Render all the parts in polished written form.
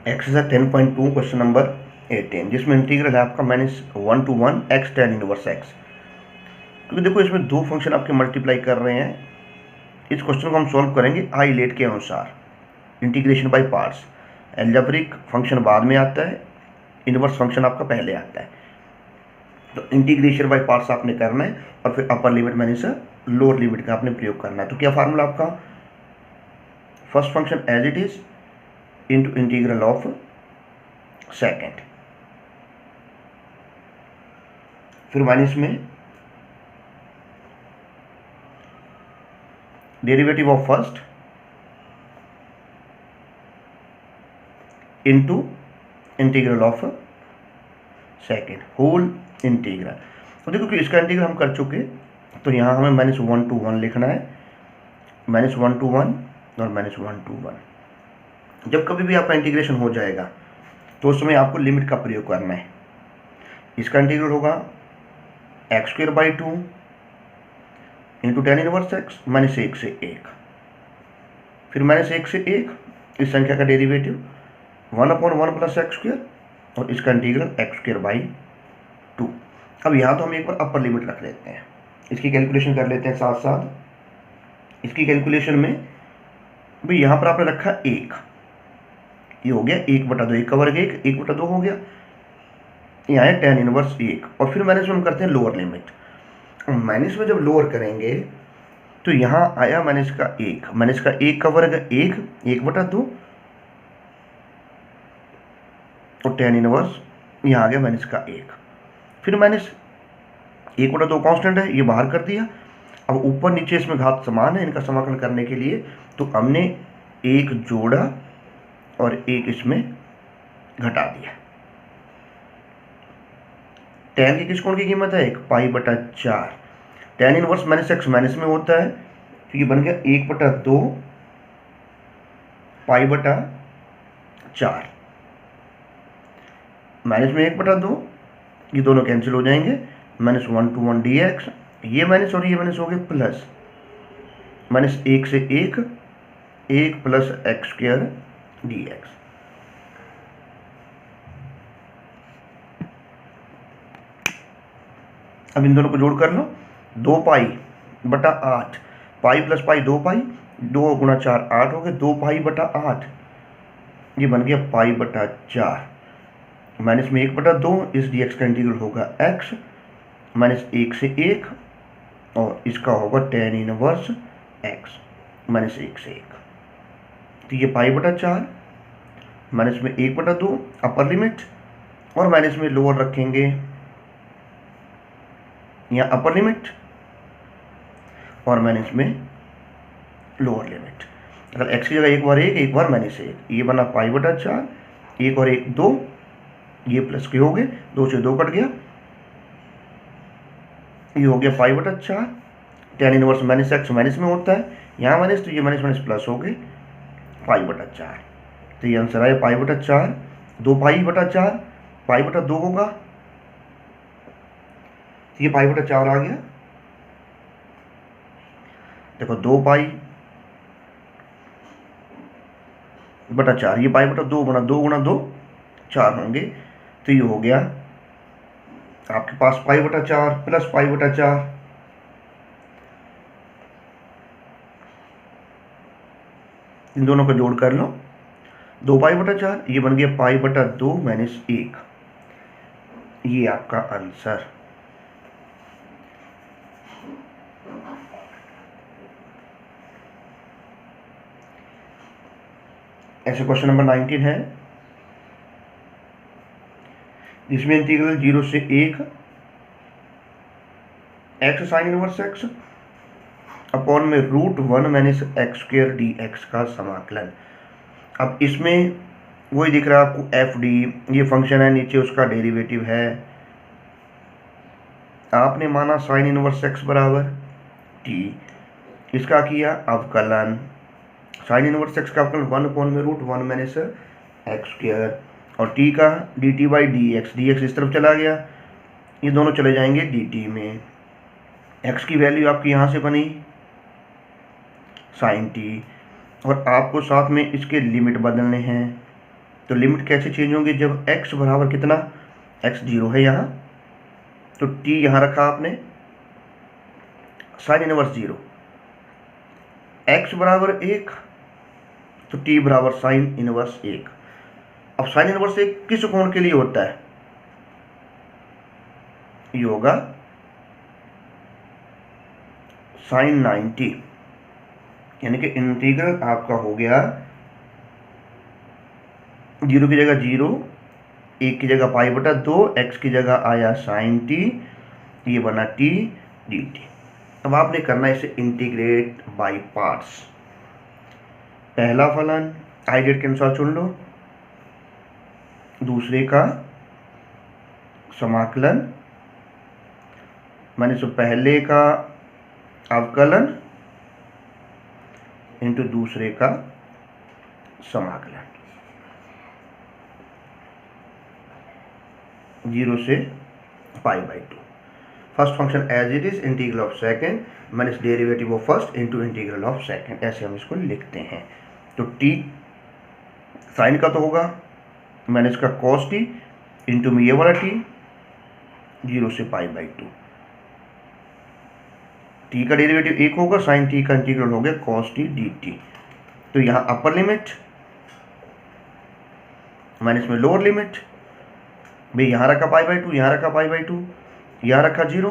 Exercise 10.2 question number 18, जिसमें integral है आपका -1 to 1 x tan inverse x। क्योंकि देखो इसमें दो फंक्शन आपके मल्टीप्लाई कर रहे हैं। इस क्वेश्चन को हम सॉल्व करेंगे आइलेट के अनुसार, integration by parts. Algebraic function बाद में आता है, इनवर्स फंक्शन आपका पहले आता है। तो इंटीग्रेशन बाय पार्ट्स आपने करना है और फिर upper limit minus lower limit का आपने प्रयोग करना है। तो क्या फार्मूला आपका, first function as it is into integral of second, फिर माइनस में derivative of first into integral of second whole integral. तो देखो कि इसका इंटीग्रल हम कर चुके, तो यहाँ हमें -1 to 1 लिखना है, -1 to 1 और -1 to 1। जब कभी भी आपका इंटीग्रेशन हो जाएगा तो उस समय आपको लिमिट का प्रयोग करना है। इसका इंटीग्रल होगा x²/2 into tan inverse x -1 से 1, फिर -1 से 1 इस संख्या का डेरिवेटिव 1/1 + x² और इसका इंटीग्रल x²/2। अब यहाँ तो हम एक बार अपर लिमिट रख लेते हैं, इसकी कैलकुलेशन कर लेते हैं साथ साथ। इसकी कैलकुलेशन में भाई यहाँ पर आपने रखा 1, ये हो गया 1/2, 1 का वर्ग 1, 1/2 हो गया। यहाँ है tan इनवर्स 1 और फिर माइनस में हम करते हैं लोअर लिमिट। माइनस में जब लोअर करेंगे तो यहाँ आया माइनस का 1, माइनस का 1 का वर्ग 1, 1/2 और tan इनवर्स यहाँ आ गया माइनस का 1, फिर माइनस 1/2 कांस्टेंट है, ये बाहर कर दिया। अब ऊपर नीचे इसमें घात समान है, इनका समाकलन करने के लिए तो हमने 1 जोड़ा और 1 इसमें घटा दिया। tan की किस कोण की कीमत है, 1 π/4। tan इनवर्स -x माइनस में होता है, तो ये बन गया 1/2 π/4, माइनस में 1/2, ये दोनों कैंसिल हो जाएंगे, -1 to 1 dx, ये माइनस और ये माइनस हो गए प्लस, -1 से 1, 1 + x² dx। अब इन दोनों को जोड़ कर लो, 2π/8, पाई + पाई 2π, 2 × 4 8 हो गए, 2π/8, ये बन गया π/4, माइनस में 1/2, इस dx का इंटीग्रल होगा x, -1 से 1 और इसका होगा tan इनवर्स x, -1 से 1, तो ये π/4, माइनस में 1/2 अपर लिमिट और माइनस में लोअर रखेंगे, यहाँ अपर लिमिट और माइनस में लोअर लिमिट। अगर x की जगह एक बार 1, एक बार -1, ये बना π/4, 1 और 1 2, ये प्लस के हो गए, 2 से 2 कट गया, ये हो गया π/4। tan इनवर्स -x माइनस में होता है, यहाँ माइनस तो ये माइनस प्लस हो गए π/4, तो ये आंसर आया π/4। 2π/4 π/2 होगा, ये π/4 आ गया। देखो 2π/4, ये π/2 गुणा 2 × 2 4 होंगे, तो ये हो गया आपके पास π/4 + π/4। इन दोनों को जोड़ कर लो, 2π/4, ये बन गया π/2 - 1, ये आपका आंसर। ऐसे क्वेश्चन नंबर 19 है, जिसमें इंटीग्रल 0 से 1 x sin inverse x upon में √1 - x² dx का समाकलन। अब इसमें वही दिख रहा है आपको fd, ये फंक्शन है, नीचे उसका डेरिवेटिव है। आपने माना sin इनवर्स x बराबर t, इसका किया अवकलन, sin इनवर्स x का अवकलन 1/√1 - x² और t का dt/dx, dx इस तरफ चला गया, ये दोनों चले जाएंगे dt में। x की वैल्यू आपकी यहाँ से बनी sin t और आपको साथ में इसके लिमिट बदलने हैं, तो लिमिट कैसे चेंज होंगी, जब x बराबर कितना, x 0 है यहाँ, तो t यहाँ रखा आपने साइन इनवर्स 0, x बराबर 1 तो t बराबर साइन इनवर्स 1। अब साइन इनवर्स 1 किस कोण के लिए होता है, ये होगा साइन 90, यानी कि इंटीग्रल आपका हो गया 0 की जगह 0, 1 की जगह पाई बटा 2, x की जगह आया साइन t, ये बना t dt। अब आपने करना है इसे इंटीग्रेट बाय पार्ट्स। पहला फलन आई जेड के अनुसार चुन लो, दूसरे का समाकलन माने पहले का अवकलन इंटू दूसरे का समाकलन, 0 से pi by 2। First function as it is integral of second minus derivative of first into integral of second, ऐसे हम इसको लिखते हैं। तो t साइन का तो होगा माइनस का कॉस टी इंटू में ये वाला t 0 से पाई बाई 2, t का डेरिवेटिव 1 होगा, साइन t का इंटीग्रल हो गया कॉस टी dt। तो यहाँ अपर लिमिट माइनस में लोअर लिमिट, भाई यहाँ रखा पाई बाई 2, यहाँ रखा पाई बाई 2, यहाँ रखा 0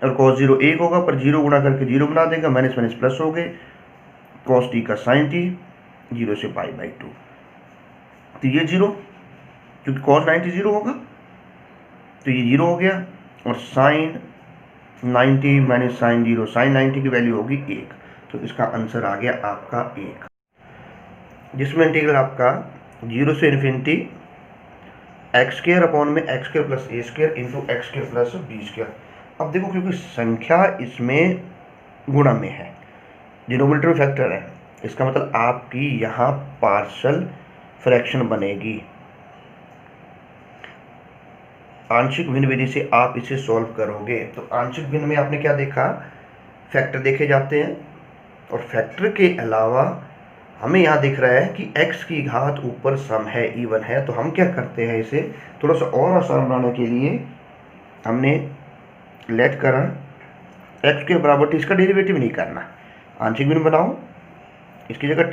और कॉस 0 1 होगा, पर 0 गुणा करके 0 बना देगा, माइनस माइनस प्लस हो गए, कॉस टी का साइन टी 0 से पाई बाई 2। तो ये 0 क्योंकि कॉस 90 0 होगा तो ये 0 हो गया, और साइन 90 माइनस साइन 0, साइन 90 की वैल्यू होगी 1, तो इसका आंसर आ गया आपका 1, जिसमें इंटीग्रल आपका 0 से इन्फिनिटी एक्स स्क्वायर अपॉन में x square plus a square into x square plus B square. अब देखो क्योंकि संख्या इसमें गुणा में है, डिनोमिनेटर में फैक्टर है, इसका मतलब आपकी यहाँ पार्शल फ्रैक्शन बनेगी। आंशिक भिन्न विधि से आप इसे सॉल्व करोगे, तो आंशिक भिन्न में आपने क्या देखा, फैक्टर देखे जाते हैं, और फैक्टर के अलावा हमें यहाँ दिख रहा है कि x की घात ऊपर सम है, इवन है, तो हम क्या करते हैं, इसे थोड़ा सा और आसान बनाने के लिए हमने लेट करा x के बराबर t, इसका डेरिवेटिव नहीं करना, आंशिक भिन्न बनाओ, इसकी जगह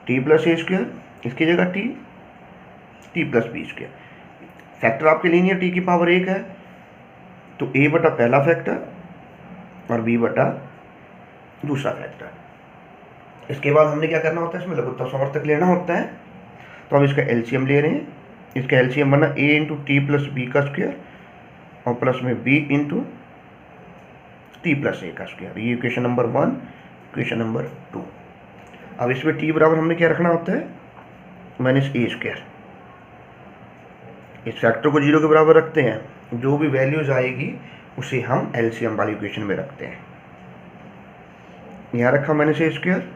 t प्लस ए स्क्वायर, इसकी जगह t plus B square. Factor आपके लीनियर t की पावर 1 है, तो a बटा पहला फैक्टर और b बटा दूसरा फैक्टर। इसके बाद हमने क्या करना होता है, इसमें लघुत्तम समर्थक लेना होता है, तो हम इसका एलसीएम ले रहे हैं, इसका एलसीएम बना a into T plus B का स्क्वायर और प्लस में b into T plus A का स्क्वायर। ये इक्वेशन नंबर 1, इक्वेशन नंबर 2। अब इसमें t बराबर हमने क्या रखना होता है, माइनस ए स्क्वायर। इस फैक्टर को 0 के बराबर रखते हैं, जो भी वैल्यूज आएगी उसे हम एलसीएम वाली इक्वेशन में रखते हैं। यहाँ रखा माइनस ए स्क्वायर,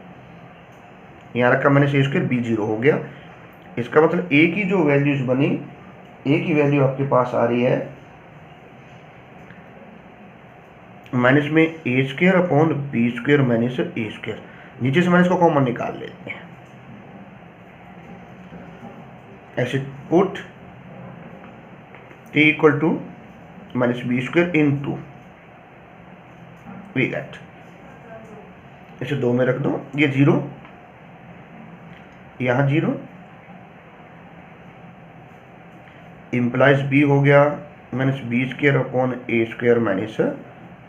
यहाँ रखा मैंने ए स्क्वायर, बी 0 हो गया। इसका मतलब ए की जो वैल्यूज बनी, ए की वैल्यू आपके पास आ रही है माइनस में a square upon b square minus a square. नीचे से माइनस को कॉमन निकाल लेते हैं, ऐसे put t equal to minus B square into we get, इसे 2 में रख दो, ये 0 यहाँ 0 इम्प्लाइज b हो गया माइनस बी स्क्वायर अपॉन ए स्क्वायर माइनस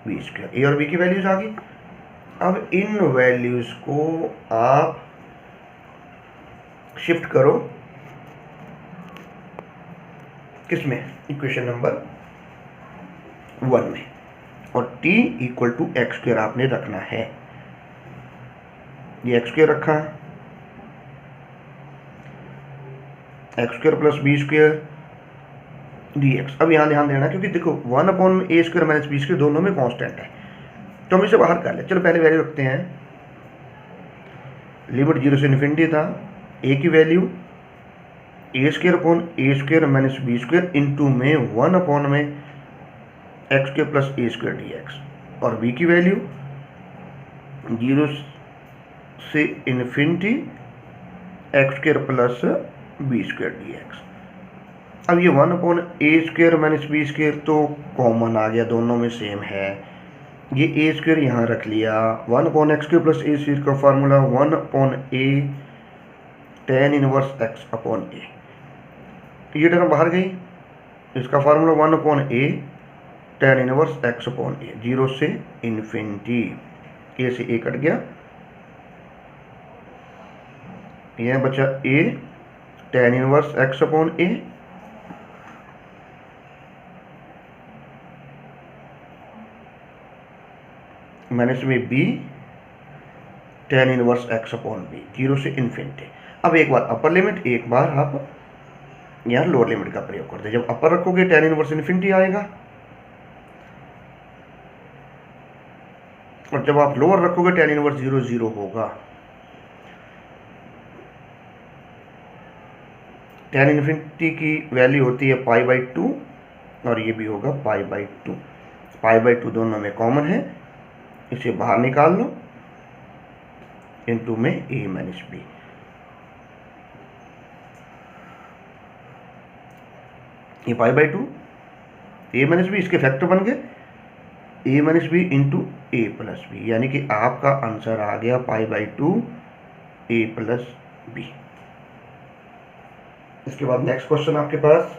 बी स्क्वायर। ए और बी की वैल्यूज आ गई। अब इन वैल्यूज को आप शिफ्ट करो किसमें, इक्वेशन नंबर 1 में, और t equal to X square आपने रखना है। ये एक्स स्क्वायर रखा, X square plus B square D x. अब यहाँ ध्यान देना क्योंकि देखो 1 अपॉन ए स्क्वायर माइनस बी स्क्वायर दोनों में कांस्टेंट है, तो हम इसे बाहर कर ले। चलो पहले वैल्यू रखते हैं, लिमिट 0 से इन्फिनिटी था, ए की value a square upon A square minus B square into में 1 अपॉन में x square plus a square D x, और बी की वैल्यू 0 से infinity x square plus b square d x. अब ये 1/a² माइनस बी स्क्र तो common आ गया, दोनों में सेम है। ये ए स्क्र यहाँ रख लिया। 1/x² प्लस ए स्क्र का formula 1/a tan inverse x upon a. ये टर्म बाहर गई, इसका formula 1/a tan inverse x upon a, 0 से इन्फिनिटी। ए से ए कट गया, यह बचा a tan inverse x upon A minus में b tan inverse x upon B, 0 से इन्फिनिटी। अब एक बार अपर लिमिट, एक बार आप यहाँ लोअर लिमिट का प्रयोग करते हैं। जब अपर रखोगे tan इनवर्स इन्फिनिटी आएगा, और जब आप लोअर रखोगे tan इनवर्स 0 0 होगा। tan इन्फिनिटी की वैल्यू होती है π/2 और ये भी होगा π/2। π/2 दोनों में कॉमन है, इसे बाहर निकाल लो, इनटू में a माइनस बी। ये π/2 a माइनस बी, इसके फैक्टर बन गए a minus B into A plus B, यानी कि आपका आंसर आ गया π/2 a प्लस बी। इसके बाद नेक्स्ट क्वेश्चन आपके पास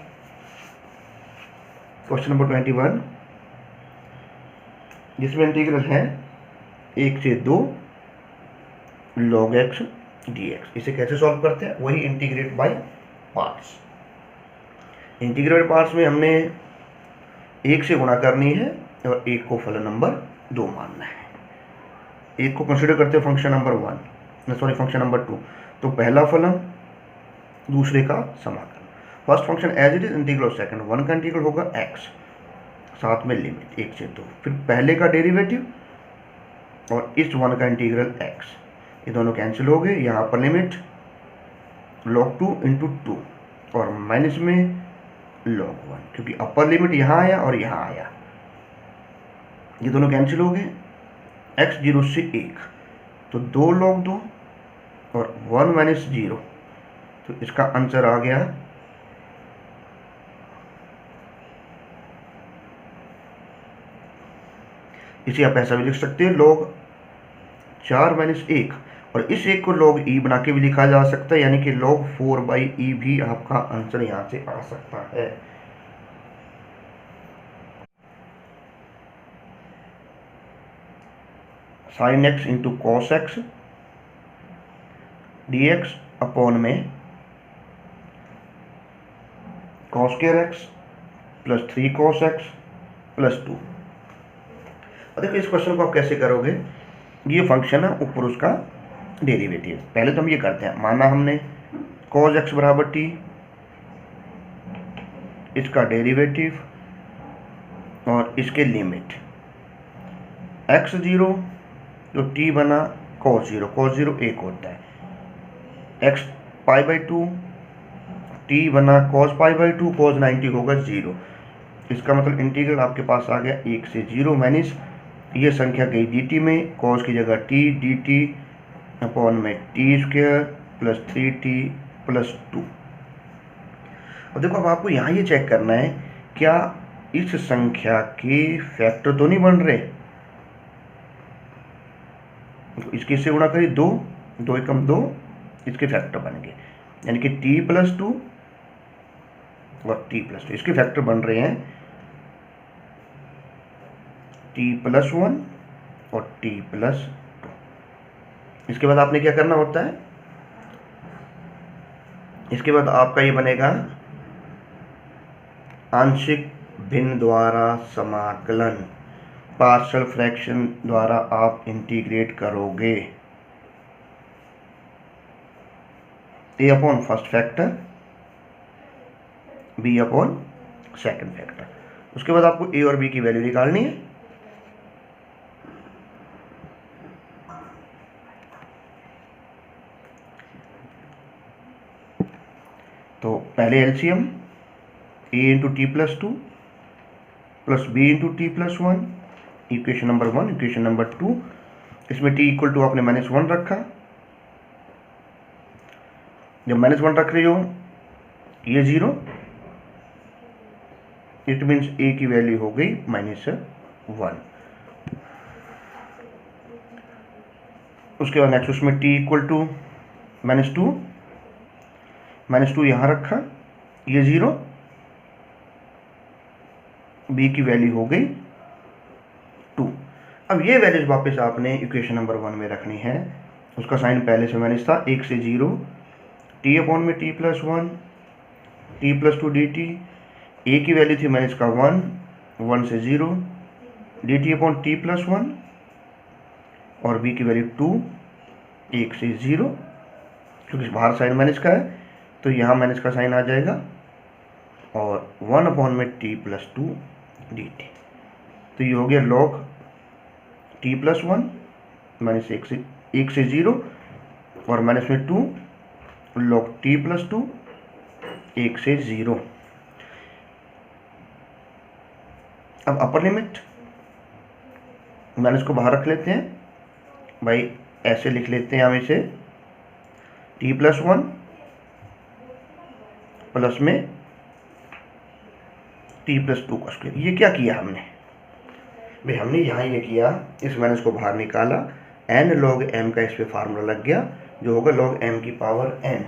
क्वेश्चन नंबर 21, जिसमें इंटीग्रल है 1 से 2 log x dx। इसे कैसे सॉल्व करते हैं, वही integrate by parts. Integrate parts में हमने 1 से गुणा करनी है और 1 को फलन नंबर 2 मानना है। 1 को कंसीडर करते हैं function number 1, sorry function number 2। तो पहला फलन, दूसरे का समाकलन। First function as it is integral, second 1 का इंटीग्रल होगा x, साथ में लिमिट 1 से 2, फिर पहले का डेरिवेटिव और इस 1 का इंटीग्रल x, ये दोनों कैंसिल हो गए। यहाँ पर लिमिट log 2 इंटू 2 और माइनस में log 1, क्योंकि अपर लिमिट यहाँ आया और यहाँ आया, ये दोनों कैंसिल हो गए। x 0 से 1, तो 2 log 2 और 1 माइनस 0, तो इसका आंसर आ गया इसे आप ऐसा भी लिख सकते हैं log 4 माइनस 1, और इस 1 को log e बना के भी लिखा जा सकता है, यानी कि log 4/e भी आपका आंसर यहाँ से आ सकता है। sin x into cos x dx upon में cos square x plus 3 cos x plus 2। और देखो इस क्वेश्चन को आप कैसे करोगे, ये फंक्शन है ऊपर उसका डेरिवेटिव। पहले तो हम ये करते हैं, माना हमने cos x बराबर t, इसका डेरिवेटिव और इसके लिमिट x 0 तो t बना cos 0, cos 0 1 होता है, x π/2 t बना cos π/2, cos 90 होगा 0। इसका मतलब इंटीग्रल आपके पास आ गया 1 से 0 माइनस ये संख्या गई dt में, cos की जगह t dt अपॉन में t square plus 3t plus 2। और देखो अब आपको यहाँ ये चेक करना है, क्या इस संख्या के फैक्टर तो नहीं बन रहे। इसके से गुणा करिए 2, 2 एकम 2, इसके फैक्टर बन गए, यानी कि t प्लस 2 और t प्लस 2, इसके फैक्टर बन रहे हैं t प्लस 1 और t प्लस 2। इसके बाद आपने क्या करना होता है, इसके बाद आपका ये बनेगा आंशिक भिन्न द्वारा समाकलन, पार्शियल फ्रैक्शन द्वारा आप इंटीग्रेट करोगे। a upon first factor, b upon second factor. उसके बाद आपको a और b की वैल्यू निकालनी है। तो पहले LCM a into T plus 2 plus b into T plus 1, equation number 1, equation number 2, इसमें t इक्वल टू आपने -1 रखा, जब -1 रख रही हो ये 0, इट मीन्स ए की वैल्यू हो गई -1। उसके बाद नेक्स्ट उसमें t इक्वल टू -2 यहाँ रखा, ये 0, b की वैल्यू हो गई 2। अब ये वैल्यूज वापस आपने इक्वेशन नंबर 1 में रखनी है। उसका साइन पहले से मैंने था 1 से 0, t अपॉन में t plus 1, t plus 2 dt, a की वैल्यू थी मैंने इसका 1 से 0, dt अपॉन t प्लस 1, और b की वैल्यू 2, 1 से 0, क्योंकि बाहर साइन माइनस का है तो यहाँ माइनस का साइन आ जाएगा, और 1 अपॉन में t प्लस 2 dt। तो ये हो गया log t प्लस 1 माइनस 1 से 0, और माइनस में 2 log t प्लस 2 1 से 0। अब अपर लिमिट माइनस को बाहर रख लेते हैं भाई, ऐसे लिख लेते हैं हम इसे, t प्लस 1 प्लस में t प्लस 2 का स्क्वायर। ये क्या किया हमने भाई, हमने यहाँ ये किया, इस माइनस को बाहर निकाला, n log m का इस पे फार्मूला लग गया जो होगा log m की पावर n।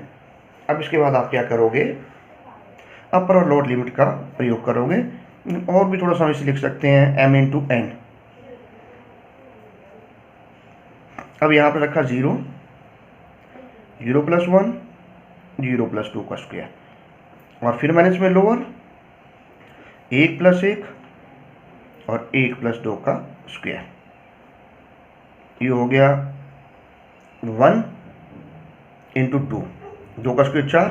अब इसके बाद आप क्या करोगे, अपर और लोअर लिमिट का प्रयोग करोगे, और भी थोड़ा सा इसे लिख सकते हैं m इंटू n। अब यहाँ पे रखा 0, 0 प्लस 1, 0 प्लस 2 का स्क्वायर, और फिर माइनस में लोअर 1 प्लस 1 और 1 प्लस 2 का स्क्वायर। ये हो गया 1 इंटू 2, 2 का स्क्वायर 4,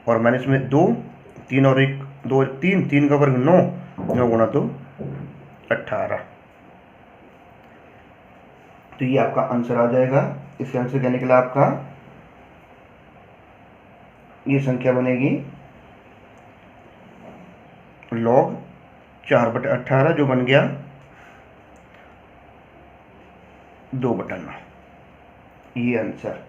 और माइनस में 2, 3 और 1 2 3, 3 का वर्ग 9, 9 गुणा 2 18। तो ये आपका आंसर आ जाएगा। इसके आंसर क्या निकला आपका, ये संख्या बनेगी log 4/18 जो बन गया 2/9, ये आंसर।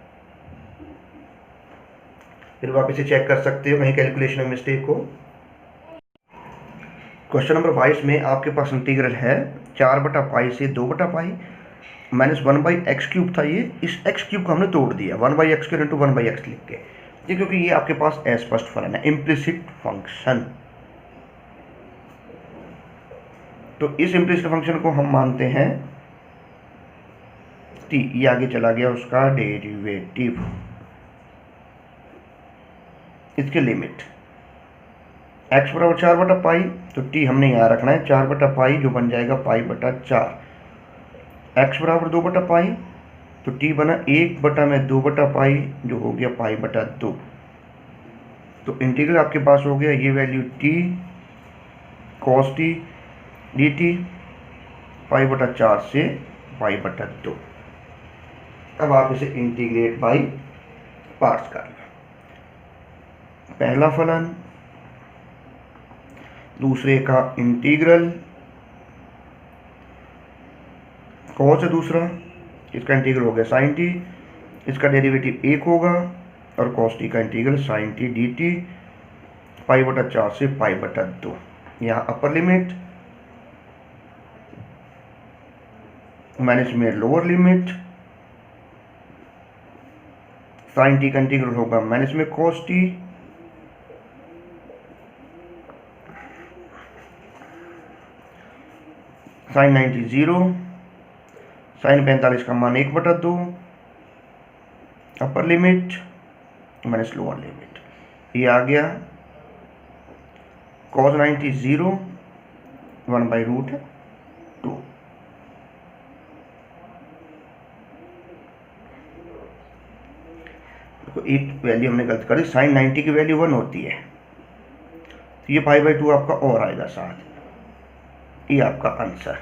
फिर वापस से चेक कर सकते हो कहीं कैलकुलेशन में मिस्टेक हो। क्वेश्चन नंबर 22 में आपके पास इंटीग्रल है 4/पाई से 2/पाई माइनस 1/x³ था। ये इस x³ को हमने तोड़ दिया 1/x² इंटू 1/x लिख के, ये क्योंकि ये आपके पास अस्पष्ट फलन है, इम्प्लिसिट फंक्शन। तो इस इम्प्लिसिट फंक्शन को हम मानते हैं t, ये आगे चला गया उसका डेरिवेटिव, इसके लिमिट x बराबर 4/पाई, तो t हमने यहाँ रखना है 4/पाई जो बन जाएगा पाई/4। x बराबर 2/पाई, तो t बना 1/2/पाई जो हो गया पाई/2। तो इंटीग्रल आपके पास हो गया, ये value t cos t dt पाई/4 से पाई/2। अब आप इसे इंटीग्रेट बाई पार्ट्स कर लो। पहला फलन, दूसरे का इंटीग्रल, कॉस है दूसरा, इसका इंटीग्रल हो गया साइन टी, इसका डेरिवेटिव 1 होगा, और कॉस टी का integral sine t d t पाई/4 से पाई/2। यहाँ अपर लिमिट माइनस में लोअर लिमिट, साइन टी का इंटीग्रल होगा माइनस में कॉस टी, साइन 90 0, साइन 45 का मान 1/2, upper limit minus lower limit, ये आ गया cos 90 0, 1/√2। देखो एक वैल्यू हमने गलत करी, साइन 90 की वैल्यू 1 होती है, तो ये पाई/2 आपका और आएगा साथ, ये आपका आंसर।